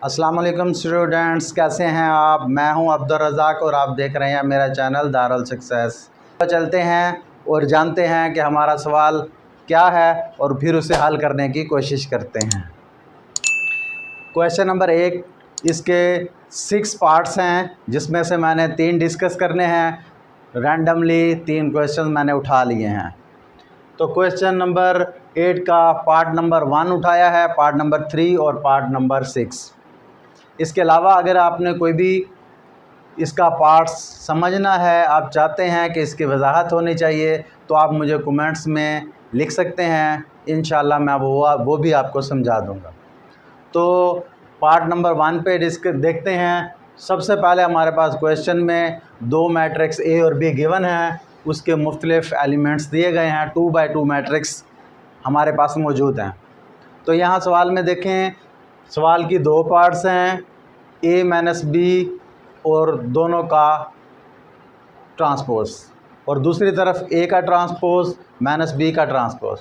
अस्सलाम वालेकुम स्टूडेंट्स, कैसे हैं आप। मैं हूं अब्दुल रज़ाक और आप देख रहे हैं मेरा चैनल दारुल सक्सेस। तो चलते हैं और जानते हैं कि हमारा सवाल क्या है और फिर उसे हल करने की कोशिश करते हैं। क्वेश्चन नंबर 1, इसके 6 पार्ट्स हैं जिसमें से मैंने 3 डिस्कस करने हैं। रैंडमली 3 क्वेश्चन मैंने उठा लिए हैं। तो क्वेश्चन नंबर 8 का पार्ट नंबर 1 उठाया है, पार्ट नंबर 3 और पार्ट नंबर 6। इसके अलावा अगर आपने कोई भी इसका पार्ट्स समझना है, आप चाहते हैं कि इसकी वजाहत होनी चाहिए, तो आप मुझे कमेंट्स में लिख सकते हैं। इंशाल्लाह मैं वो भी आपको समझा दूंगा। तो पार्ट नंबर 1 पे देखते हैं। सबसे पहले हमारे पास क्वेश्चन में 2 मैट्रिक्स ए और बी गिवन हैं, उसके मुख्तलिफ एलिमेंट्स दिए गए हैं। 2 बाई 2 मैट्रिक्स हमारे पास मौजूद हैं। तो यहाँ सवाल में देखें, सवाल की 2 पार्ट्स हैं, ए माइनस बी और दोनों का ट्रांसपोज, और दूसरी तरफ ए का ट्रांसपोज माइनस बी का ट्रांसपोज।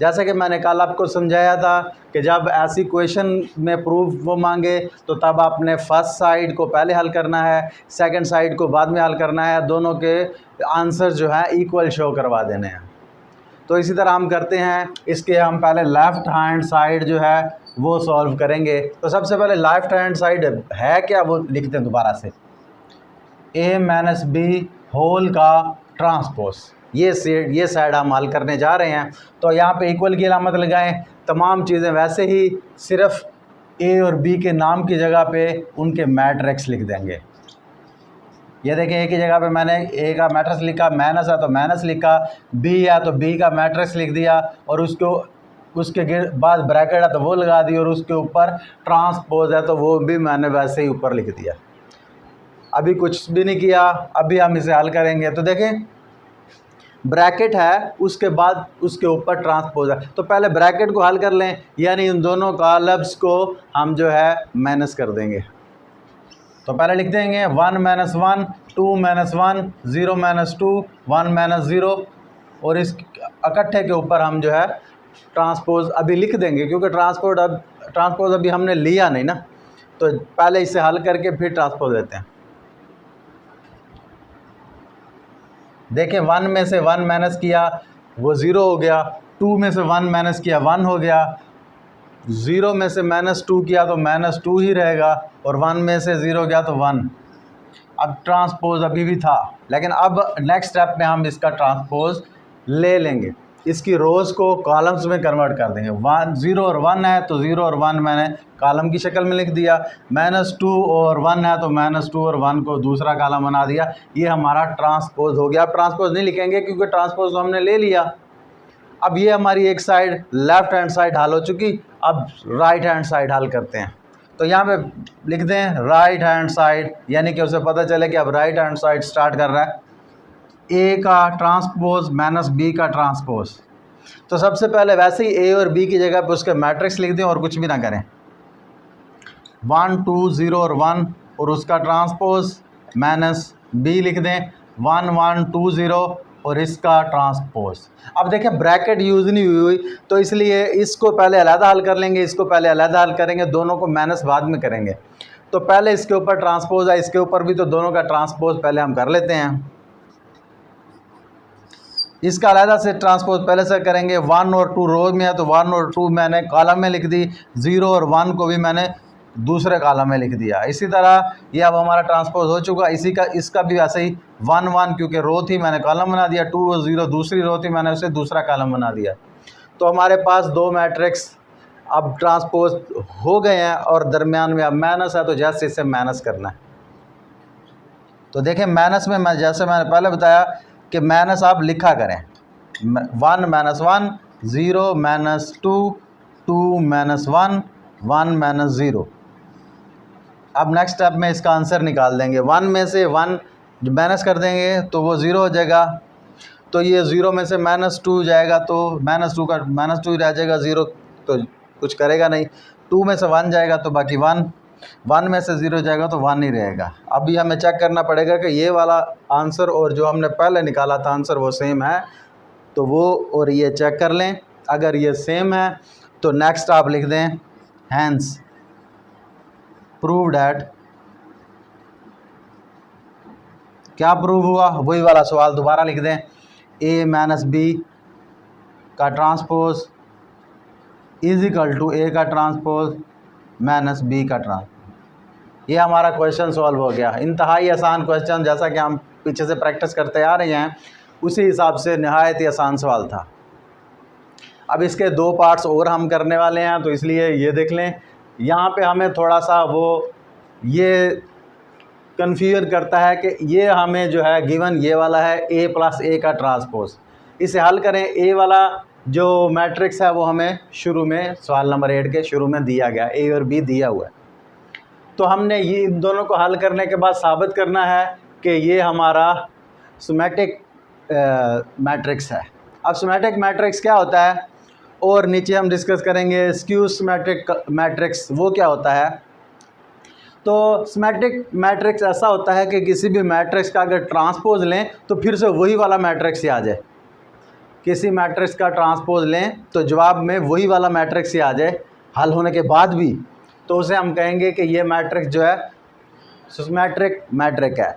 जैसा कि मैंने कल आपको समझाया था कि जब ऐसी क्वेश्चन में प्रूफ वो मांगे तो तब आपने फर्स्ट साइड को पहले हल करना है, सेकंड साइड को बाद में हल करना है। दोनों के आंसर जो है इक्वल शो करवा देने हैं। तो इसी तरह हम करते हैं। इसके हम पहले लेफ़्ट हैंड साइड जो है वो सॉल्व करेंगे। तो सबसे पहले लेफ़्ट हैंड साइड है क्या, वो लिखते हैं दोबारा से। ए माइनस बी होल का ट्रांसपोज, ये साइड हम हल करने जा रहे हैं। तो यहाँ पे इक्वल की अलामत लगाएं। तमाम चीज़ें वैसे ही, सिर्फ ए और बी के नाम की जगह पे उनके मैट्रिक्स लिख देंगे। ये देखें, एक ही जगह पे मैंने ए का मैट्रिक्स लिखा, माइनस है तो माइनस लिखा, बी है तो बी का मैट्रिक्स लिख दिया, और उसके बाद ब्रैकेट है तो वो लगा दी, और उसके ऊपर ट्रांसपोज है तो वो भी मैंने वैसे ही ऊपर लिख दिया। अभी कुछ भी नहीं किया, अभी हम इसे हल करेंगे। तो देखें, ब्रैकेट है, उसके बाद उसके ऊपर ट्रांसपोज है, तो पहले ब्रैकेट को हल कर लें, यानी इन दोनों कॉलम्स को हम जो है माइनस कर देंगे। तो पहले लिख देंगे 1 माइनस 1, 2 माइनस 1, 0 माइनस 2, 1 माइनस 0, और इस इकट्ठे के ऊपर हम जो है ट्रांसपोज अभी लिख देंगे, क्योंकि ट्रांसपोज अभी हमने लिया नहीं ना। तो पहले इसे हल करके फिर ट्रांसपोज देते हैं। देखें, 1 में से 1 माइनस किया वो 0 हो गया, 2 में से 1 माइनस किया 1 हो गया, 0 में से -2 किया तो -2 ही रहेगा, और 1 में से 0 गया तो 1। अब ट्रांसपोज अभी भी था, लेकिन अब नेक्स्ट स्टेप में हम इसका ट्रांसपोज ले लेंगे। इसकी रोज़ को कॉलम्स में कन्वर्ट कर देंगे। 0 और 1 है तो 0 और 1 मैंने कॉलम की शक्ल में लिख दिया, -2 और 1 है तो -2 और 1 को दूसरा कॉलम बना दिया। ये हमारा ट्रांसपोज हो गया। अब ट्रांसपोज नहीं लिखेंगे क्योंकि ट्रांसपोज तो हमने ले लिया। अब ये हमारी एक साइड लेफ़्ट हैंड साइड हल हो चुकी। अब राइट हैंड साइड हल करते हैं। तो यहाँ पे लिख दें राइट हैंड साइड, यानी कि उसे पता चले कि अब राइट हैंड साइड स्टार्ट कर रहा है। ए का ट्रांसपोज माइनस बी का ट्रांसपोज। तो सबसे पहले वैसे ही ए और बी की जगह पे उसके मैट्रिक्स लिख दें और कुछ भी ना करें। 1 2 0 और 1, और उसका ट्रांसपोज माइनस बी लिख दें 1 1 2 0 और इसका ट्रांसपोज। अब देखें, ब्रैकेट यूज़ नहीं हुई, तो इसलिए इसको पहले अलग हल कर लेंगे, इसको पहले अलग हल करेंगे, दोनों को माइनस बाद में करेंगे। तो पहले इसके ऊपर ट्रांसपोज है, इसके ऊपर भी, तो दोनों का ट्रांसपोज पहले हम कर लेते हैं। इसका अलग से ट्रांसपोज पहले से करेंगे। 1 और 2 रोज में है तो 1 और 2 मैंने कॉलम में लिख दी, 0 और 1 को भी मैंने दूसरे कॉलम में लिख दिया। इसी तरह ये अब हमारा ट्रांसपोज हो चुका। इसका भी ऐसे ही 1 1, क्योंकि रो थी मैंने कॉलम बना दिया, 2 और 0 दूसरी रो थी मैंने उसे दूसरा कॉलम बना दिया। तो हमारे पास 2 मैट्रिक्स अब ट्रांसपोज हो गए हैं, और दरमियान में अब माइनस है, तो जैसे इसे माइनस करना है। तो देखें, माइनस में जैसे मैंने पहले बताया कि माइनस आप लिखा करें, 1 माइनस 1, 0 माइनस 2, 2 माइनस 1, 1 माइनस 0। अब नेक्स्ट स्टेप में इसका आंसर निकाल देंगे। 1 में से 1 जो माइनस कर देंगे तो वो 0 हो जाएगा, तो ये 0 में से -2 जाएगा तो -2 का -2 ही रह जाएगा, 0 तो कुछ करेगा नहीं। 2 में से 1 जाएगा तो बाकी 1, 1 में से 0 जाएगा तो 1 ही रहेगा। अभी हमें चेक करना पड़ेगा कि ये वाला आंसर और जो हमने पहले निकाला था आंसर वो सेम है, तो वो और ये चेक कर लें। अगर ये सेम है तो नेक्स्ट आप लिख दें हैंस। प्रूव डैट, क्या प्रूव हुआ, वही वाला सवाल दोबारा लिख दें, ए माइनस बी का ट्रांसपोज इज इक्वल टू ए का ट्रांसपोज माइनस बी का ट्रांसपोज। ये हमारा क्वेश्चन सॉल्व हो गया। इंतहाई आसान क्वेश्चन, जैसा कि हम पीछे से प्रैक्टिस करते आ रहे हैं उसी हिसाब से नहायत ही आसान सवाल था। अब इसके दो पार्ट्स और हम करने वाले हैं, तो इसलिए ये देख लें। यहाँ पे हमें थोड़ा सा वो ये कन्फ्यूजन करता है कि ये हमें जो है गिवन ये वाला है ए प्लस ए का ट्रांसपोज, इसे हल करें। ए वाला जो मैट्रिक्स है वो हमें शुरू में सवाल नंबर 8 के शुरू में दिया गया, ए और बी दिया हुआ है। तो हमने ये इन दोनों को हल करने के बाद साबित करना है कि ये हमारा सिमेट्रिक मैट्रिक्स है। अब सिमेट्रिक मैट्रिक्स क्या होता है, और नीचे हम डिस्कस करेंगे स्क्यू सिमेट्रिक मैट्रिक्स वो क्या होता है। तो सिमेट्रिक मैट्रिक्स ऐसा होता है कि किसी भी मैट्रिक्स का अगर ट्रांसपोज लें तो फिर से वही वाला मैट्रिक्स ही आ जाए। किसी मैट्रिक्स का ट्रांसपोज लें तो जवाब में वही वाला मैट्रिक्स ही आ जाए हल होने के बाद भी, तो उसे हम कहेंगे कि ये मैट्रिक्स जो है सिमेट्रिक मैट्रिक है।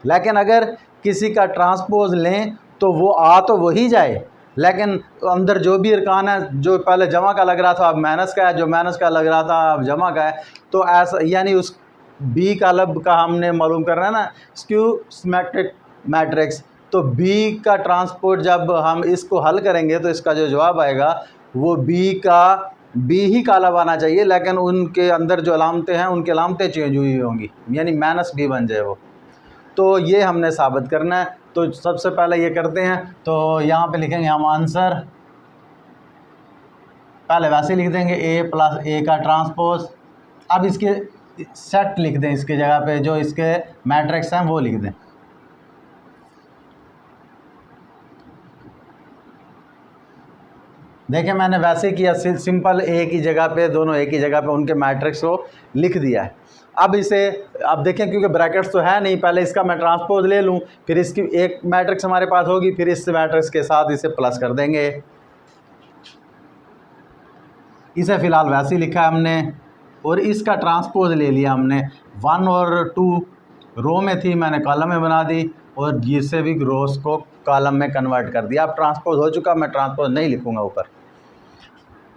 लेकिन अगर किसी का ट्रांसपोज लें तो वो आ तो वही जाए, लेकिन अंदर जो भी अरकान है, जो पहले जमा का लग रहा था अब माइनस का है, जो माइनस का लग रहा था अब जमा का है, तो ऐसा यानी उस बी का लब का हमने मालूम करना है ना स्क्यू सिमेट्रिक मैट्रिक्स। तो बी का ट्रांसपोज जब हम इसको हल करेंगे तो इसका जो जवाब आएगा वो बी ही का लब आना चाहिए, लेकिन उनके अंदर जो अलामतें हैं उनकी अलामतें चेंज हुई होंगी, यानी माइनस बी बन जाए वो। तो ये हमने साबित करना है। तो सबसे पहले ये करते हैं, तो यहाँ पे लिखेंगे हम आंसर, पहले वैसे लिख देंगे ए प्लस ए का ट्रांसपोज। अब इसके सेट लिख दें, इसके जगह पे जो इसके मैट्रिक्स हैं वो लिख दें। देखिए मैंने वैसे किया, सिंपल ए की जगह पे, दोनों ए की जगह पे उनके मैट्रिक्स को लिख दिया है। अब इसे अब देखें क्योंकि ब्रैकेट्स तो है नहीं, पहले इसका मैं ट्रांसपोज ले लूँ, फिर इसकी एक मैट्रिक्स हमारे पास होगी, फिर इस मैट्रिक्स के साथ इसे प्लस कर देंगे। इसे फ़िलहाल वैसे ही लिखा है हमने, और इसका ट्रांसपोज ले लिया हमने। 1 और 2 रो में थी, मैंने कॉलम में बना दी, और जिससे भी रोज को कॉलम में कन्वर्ट कर दिया। अब ट्रांसपोज हो चुका, मैं ट्रांसपोज नहीं लिखूँगा ऊपर।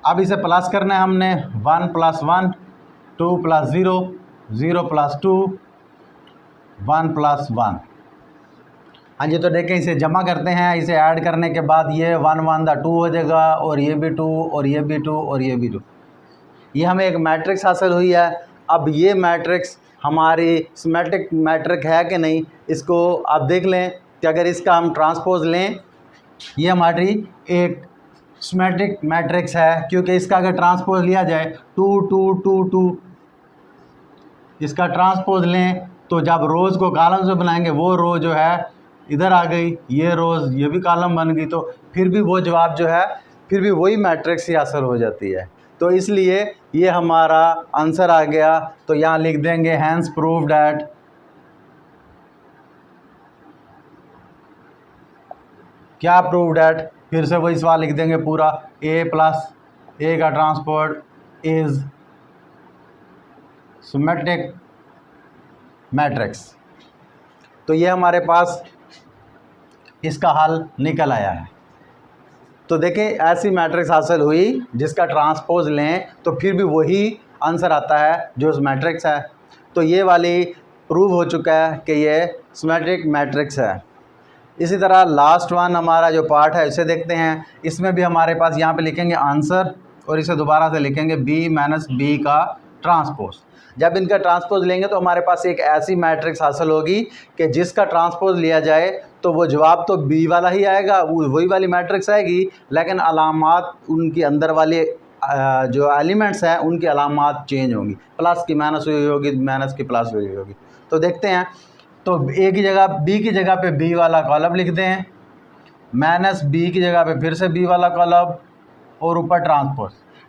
अब इसे प्लस करना है हमने, 1 + 1, 2 + 0, 0 + 2, 1 + 1। हाँ जी, तो देखें इसे जमा करते हैं। इसे ऐड करने के बाद ये 1 1 2 हो जाएगा, और ये भी 2, और ये भी 2, और ये भी 2। ये हमें एक मैट्रिक्स हासिल हुई है। अब ये मैट्रिक्स हमारी सिमेट्रिक मैट्रिक है कि नहीं, इसको आप देख लें कि अगर इसका हम ट्रांसपोज लें, ये हमारी एक सिमेट्रिक मैट्रिक्स है, क्योंकि इसका अगर ट्रांसपोज लिया जाए 2 2 2 2, इसका ट्रांसपोज लें तो जब रोज़ को कॉलम से बनाएंगे वो रो जो है इधर आ गई, ये रोज़ ये भी कॉलम बन गई, तो फिर भी वो जवाब जो है फिर भी वही मैट्रिक्स ही हासिल हो जाती है। तो इसलिए ये हमारा आंसर आ गया। तो यहाँ लिख देंगे हैंस प्रूव डैट, क्या प्रूव डैट, फिर से वही सवाल लिख देंगे पूरा, ए प्लस ए का ट्रांसपोज इज सिमेट्रिक मैट्रिक्स। तो ये हमारे पास इसका हल निकल आया है। तो देखें ऐसी मैट्रिक्स हासिल हुई जिसका ट्रांसपोज लें तो फिर भी वही आंसर आता है जो उस मैट्रिक्स है। तो ये वाली प्रूव हो चुका है कि ये सिमेट्रिक मैट्रिक्स है। इसी तरह लास्ट वन हमारा जो पार्ट है इसे देखते हैं। इसमें भी हमारे पास यहाँ पे लिखेंगे आंसर, और इसे दोबारा से लिखेंगे बी माइनस बी का ट्रांसपोज। जब इनका ट्रांसपोज लेंगे तो हमारे पास एक ऐसी मैट्रिक्स हासिल होगी कि जिसका ट्रांसपोज लिया जाए तो वो जवाब तो बी वाला ही आएगा, वही वाली मैट्रिक्स आएगी, लेकिन अलामात उनकी अंदर वाले जो एलिमेंट्स हैं उनकी अलामात चेंज होंगी। प्लस की माइनस हुई होगी, माइनस की प्लस हुई होगी। तो देखते हैं, तो ए की जगह बी की जगह पे बी वाला कॉलम लिख दें, माइनस बी की जगह पे फिर से बी वाला कॉलम, और ऊपर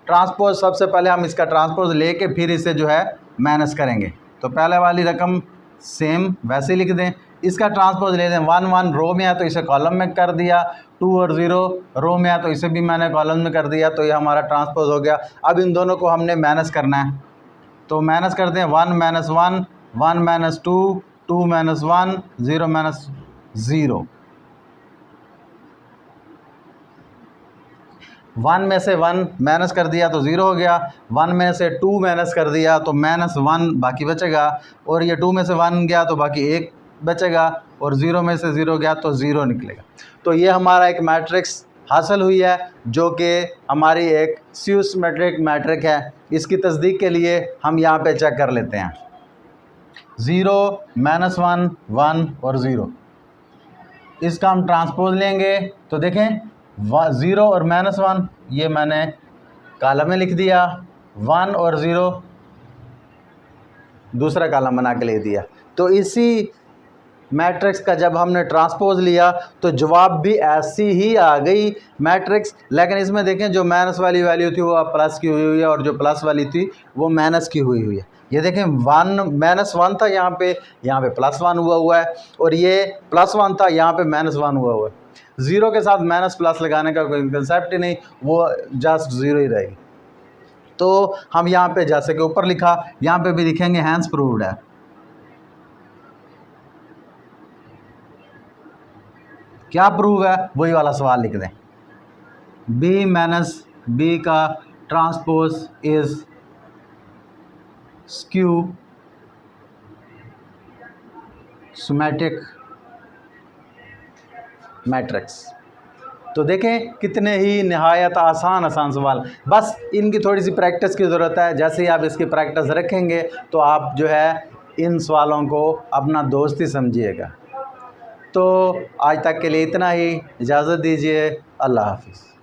ट्रांसपोज सबसे पहले हम इसका ट्रांसपोज लेके फिर इसे जो है माइनस करेंगे। तो पहले वाली रकम सेम वैसे लिख दें, इसका ट्रांसपोज ले दें। 1 1 रो में है तो इसे कॉलम में कर दिया, 2 और 0 रो में है तो इसे भी मैंने कॉलम में कर दिया। तो ये हमारा ट्रांसपोज हो गया। अब इन दोनों को हमने माइनस करना है। तो माइनस करते हैं 1 माइनस 1, 1 माइनस 2, 2 माइनस 1, 0 माइनस 0। 1 में से 1 माइनस कर दिया तो 0 हो गया, 1 में से 2 माइनस कर दिया तो -1 बाकी बचेगा, और ये 2 में से 1 गया तो बाकी 1 बचेगा, और 0 में से 0 गया तो 0 निकलेगा। तो ये हमारा एक मैट्रिक्स हासिल हुई है जो कि हमारी एक सिमेट्रिक मैट्रिक है। इसकी तस्दीक के लिए हम यहाँ पे चेक कर लेते हैं 0 -1 1 और 0। इसका हम ट्रांसपोज लेंगे तो देखें 0 और -1 ये मैंने कॉलम में लिख दिया, 1 और 0 दूसरा कॉलम बना के लिख दिया। तो इसी मैट्रिक्स का जब हमने ट्रांसपोज लिया तो जवाब भी ऐसी ही आ गई मैट्रिक्स, लेकिन इसमें देखें जो माइनस वाली वैल्यू थी वो प्लस की हुई है और जो प्लस वाली थी वो माइनस की हुई है। ये देखें 1 -1 था यहाँ पे +1 हुआ है, और ये +1 था यहाँ पे -1 हुआ है। 0 के साथ माइनस प्लस लगाने का कोई कंसेप्ट ही नहीं, वो जस्ट 0 ही रहेगी। तो हम यहाँ पे जैसे कि ऊपर लिखा यहाँ पे भी लिखेंगे हैंस प्रूव्ड है। क्या प्रूव है वही वाला सवाल लिख दें, b माइनस b का transpose is skew symmetric matrix. तो देखें कितने ही नहायत आसान सवाल, बस इनकी थोड़ी सी प्रैक्टिस की ज़रूरत है। जैसे ही आप इसकी प्रैक्टिस रखेंगे तो आप जो है इन सवालों को अपना दोस्त ही समझिएगा। तो आज तक के लिए इतना ही, इजाज़त दीजिए, अल्लाह हाफिज़।